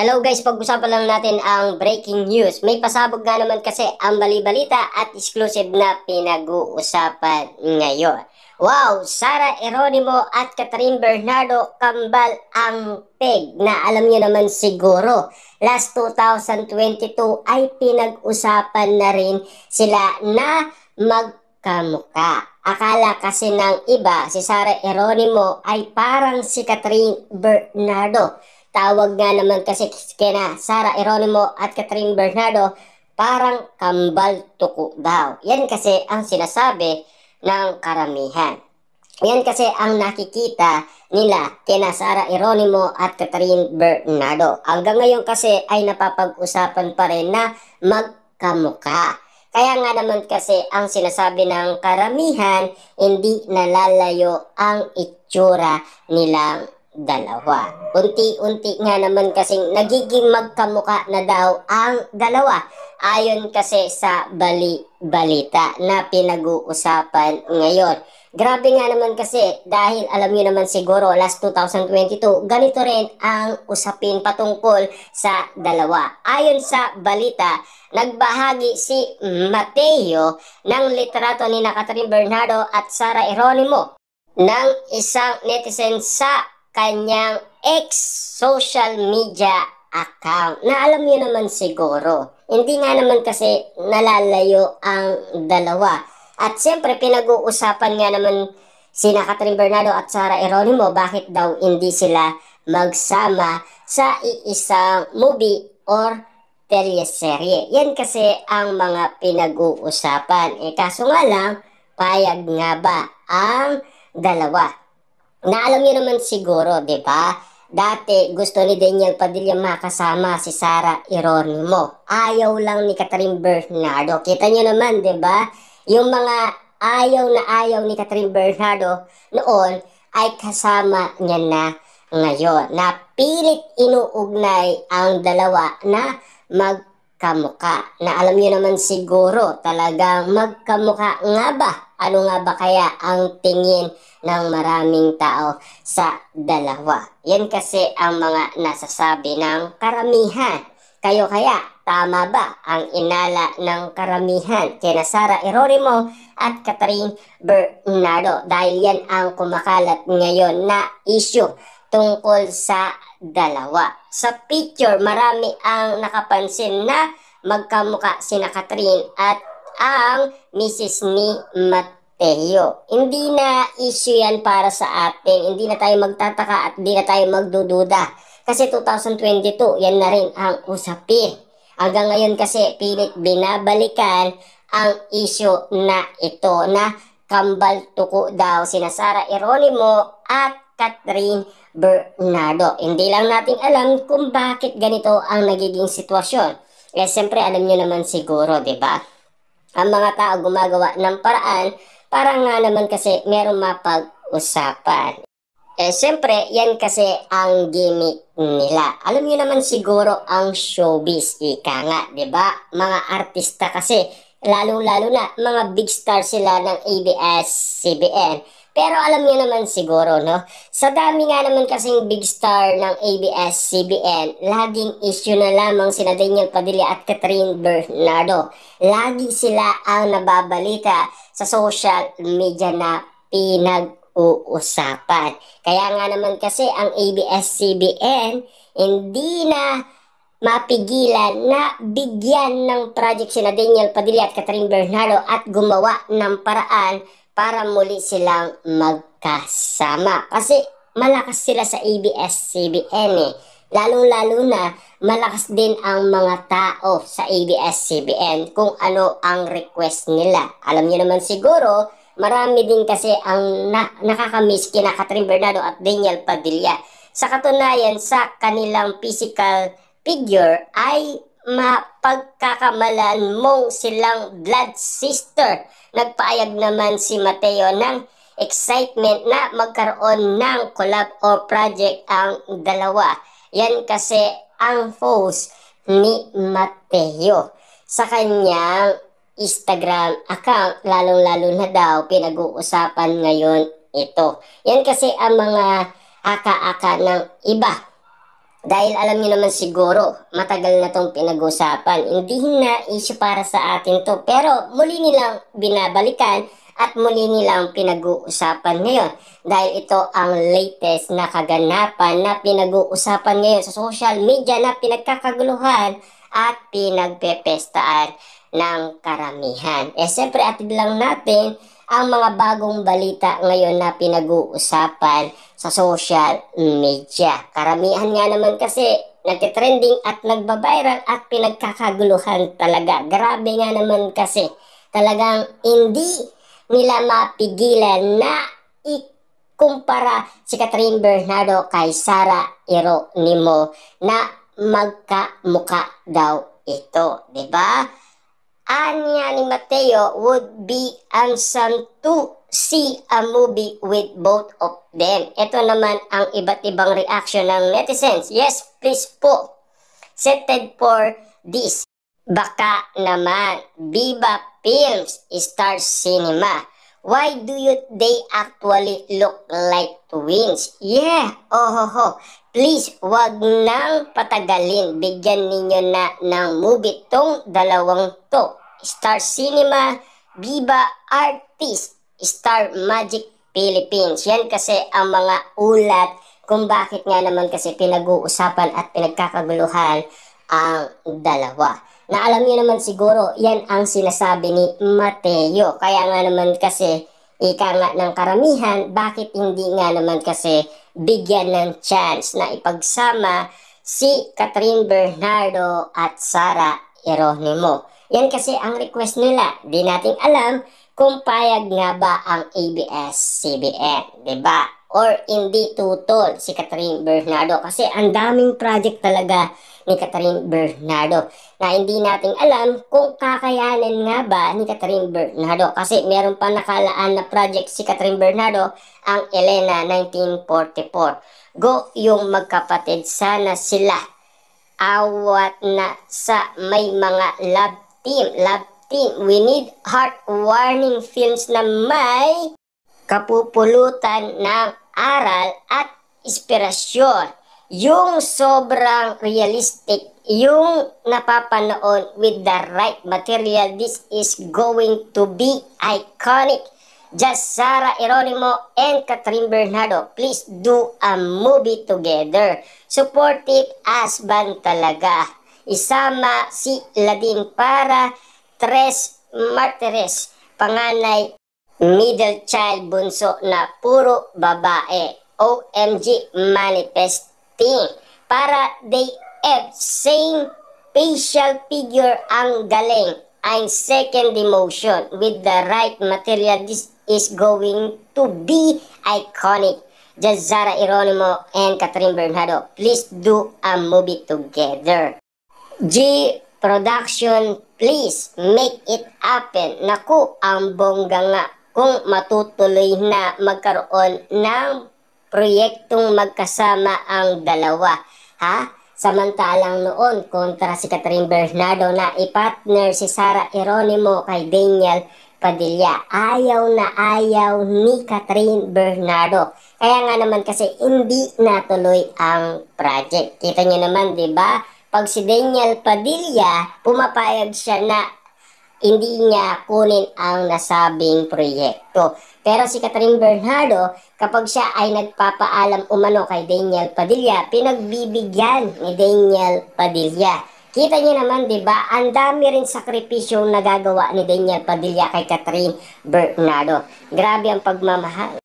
Hello guys, pag-usapan lang natin ang breaking news. May pasabog nga naman kasi ang bali-balita at exclusive na pinag-uusapan ngayon. Wow! Sara Geronimo at Catherine Bernardo kambal ang peg na alam niyo naman siguro. Last 2022 ay pinag-usapan na rin sila na magkamuka. Akala kasi ng iba si Sara Geronimo ay parang si Catherine Bernardo. Tawag nga naman kasi kina Sara Geronimo at Catherine Bernardo parang kambal tuko daw. Yan kasi ang sinasabi ng karamihan. Yan kasi ang nakikita nila kina Sara Geronimo at Catherine Bernardo. Hanggang ngayon kasi ay napapag-usapan pa rin na magkamuka. Kaya nga naman kasi ang sinasabi ng karamihan, hindi nalalayo ang itsura nilang dalawa. Unti-unti nga naman kasing nagiging magkamuka na daw ang dalawa. Ayon kasi sa balita na pinag-uusapan ngayon. Grabe nga naman kasi dahil alam niyo naman siguro last 2022, ganito rin ang usapin patungkol sa dalawa. Ayon sa balita, nagbahagi si Mateo ng litrato ni Catherine Bernardo at Sara Geronimo ng isang netizen sa kanyang ex-social media account na alam niyo naman siguro. Hindi nga naman kasi nalalayo ang dalawa. At siyempre pinag-uusapan nga naman sina Catherine Bernardo at Sara Geronimo bakit daw hindi sila magsama sa iisang movie or teleserye. Yan kasi ang mga pinag-uusapan. Kaso nga lang, payag nga ba ang dalawa? Na alam niyo naman siguro, di ba? Dati gusto ni Daniel Padilla makasama si Sara Geronimo. Ayaw lang ni Catherine Bernardo. Kita niyo naman, di ba? Yung mga ayaw ni Catherine Bernardo noon ay kasama niya na ngayon. Na pilit inuugnay ang dalawa na magkamuka. Na alam niyo naman siguro, talagang magkamuka nga ba? Ano nga ba kaya ang tingin ng maraming tao sa dalawa? Yan kasi ang mga nasasabi ng karamihan. Kayo kaya, tama ba ang inala ng karamihan kina Sara Geronimo at Catherine Bernardo? Dahil yan ang kumakalat ngayon na issue tungkol sa dalawa. Sa picture, marami ang nakapansin na magkamuka sina Catherine at ang Mrs. ni Mateo. Hindi na issue yan para sa atin. Hindi na tayo magtataka at hindi na tayo magdududa. Kasi 2022, yan na rin ang usapin. Hanggang ngayon kasi pilit binabalikan ang issue na ito na kambal tuko daw sina Sara Geronimo at Catherine Bernardo. Hindi lang natin alam kung bakit ganito ang nagiging sitwasyon. Siyempre alam nyo naman siguro, di ba? Ang mga tao gumagawa ng paraan para nga naman kasi merong mapag-usapan. Siyempre, yan kasi ang gimmick nila. Alam niyo naman siguro ang showbiz, ika nga, di ba? Mga artista kasi, lalong-lalo na, mga big star sila ng ABS-CBN. Pero alam niyo naman siguro, no? Sa dami nga naman kasing big star ng ABS-CBN, laging issue na lamang sina Daniel Padilla at Catherine Bernardo. Lagi sila ang nababalita sa social media na pinag-uusapan. Kaya nga naman kasi ang ABS-CBN hindi na mapigilan na bigyan ng project sina Daniel Padilla at Catherine Bernardo at gumawa ng paraan para muli silang magkasama. Kasi malakas sila sa ABS-CBN eh. Lalong-lalo na malakas din ang mga tao sa ABS-CBN kung ano ang request nila. Alam niyo naman siguro, marami din kasi ang nakakamiss kina Catherine Bernardo at Daniel Padilla. Sa katunayan, sa kanilang physical figure ay mapagkakamalan mong silang blood sister. Nagpaayag naman si Mateo ng excitement na magkaroon ng collab o project ang dalawa. Yan kasi ang post ni Mateo sa kanyang Instagram account, lalong-lalo na daw pinag-uusapan ngayon ito. Yan kasi ang mga aka-aka ng iba. Dahil alam niyo naman siguro, matagal na tong pinag-usapan. Hindi na issue para sa atin to. Pero muli nilang binabalikan at muli nilang pinag-uusapan ngayon. Dahil ito ang latest na kaganapan na pinag-uusapan ngayon sa social media na pinagkakaguluhan at pinagpepestaan ng karamihan. Siyempre atid lang natin ang mga bagong balita ngayon na pinag-uusapan sa social media. Karamihan nga naman kasi nagtitrending at nagbabiral at pinagkakaguluhan talaga. Grabe nga naman kasi talagang hindi nila mapigilan na ikumpara si Catherine Bernardo kay Sara Geronimo na magkamuka daw ito, 'di ba? Anya ni Mateo would be awesome to see a movie with both of them. Ito naman ang iba't ibang reaction ng netizens. Yes, please po. Setted for this. Baka naman, Viva Films, Star Cinema. Why do you they actually look like twins? Yeah, please, wag nang patagalin. Bigyan ninyo na ng movie tong dalawang to. Star Cinema, Viva Artist, Star Magic Philippines. Yan kasi ang mga ulat kung bakit nga naman kasi pinag-uusapan at pinagkakaguluhan ang dalawa. Na alam niyo naman siguro, yan ang sinasabi ni Mateo. Kaya nga naman kasi, ika nga ng karamihan, bakit hindi nga naman kasi bigyan ng chance na ipagsama si Catherine Bernardo at Sara Geronimo. Yan kasi ang request nila. Di natin alam kung payag nga ba ang ABS-CBN, diba? Or hindi tutol si Catherine Bernardo kasi ang daming project talaga ni Catherine Bernardo na hindi natin alam kung kakayanin nga ba ni Catherine Bernardo kasi meron pa nakalaan na project si Catherine Bernardo, ang Elena 1944. Go yung magkapatid, sana sila awat na sa may mga love team. We need heart-warming films na may kapupulutan ng aral at inspirasyon. Yung sobrang realistic, yung napapanood with the right material, this is going to be iconic. Just Sara Geronimo and Catherine Bernardo, please do a movie together. Supportive husband talaga. Isama si Ladin para Tres Martires, panganay, middle child, bunso na puro babae. OMG manifesting. Para they have same facial figure, ang galing. Ang second emotion with the right material, this is going to be iconic. Just Sara Geronimo and Catherine Bernardo, please do a movie together. G Production, please make it happen. Naku, ang bongga nga kung matutuloy na magkaroon ng proyektong magkasama ang dalawa. Ha? Samantalang noon, kontra si Catherine Bernardo na ipartner si Sara Geronimo kay Daniel Padilla. Ayaw na ayaw ni Catherine Bernardo. Kaya nga naman kasi hindi natuloy ang project. Kita nyo naman, di ba? Pag si Daniel Padilla, pumapayag siya na hindi niya kunin ang nasabing proyekto. Pero si Catherine Bernardo, kapag siya ay nagpapaalam umano kay Daniel Padilla, pinagbibigyan ni Daniel Padilla. Kita niyo naman, di ba? Ang dami rin sakripisyong nagagawa ni Daniel Padilla kay Catherine Bernardo. Grabe ang pagmamahal.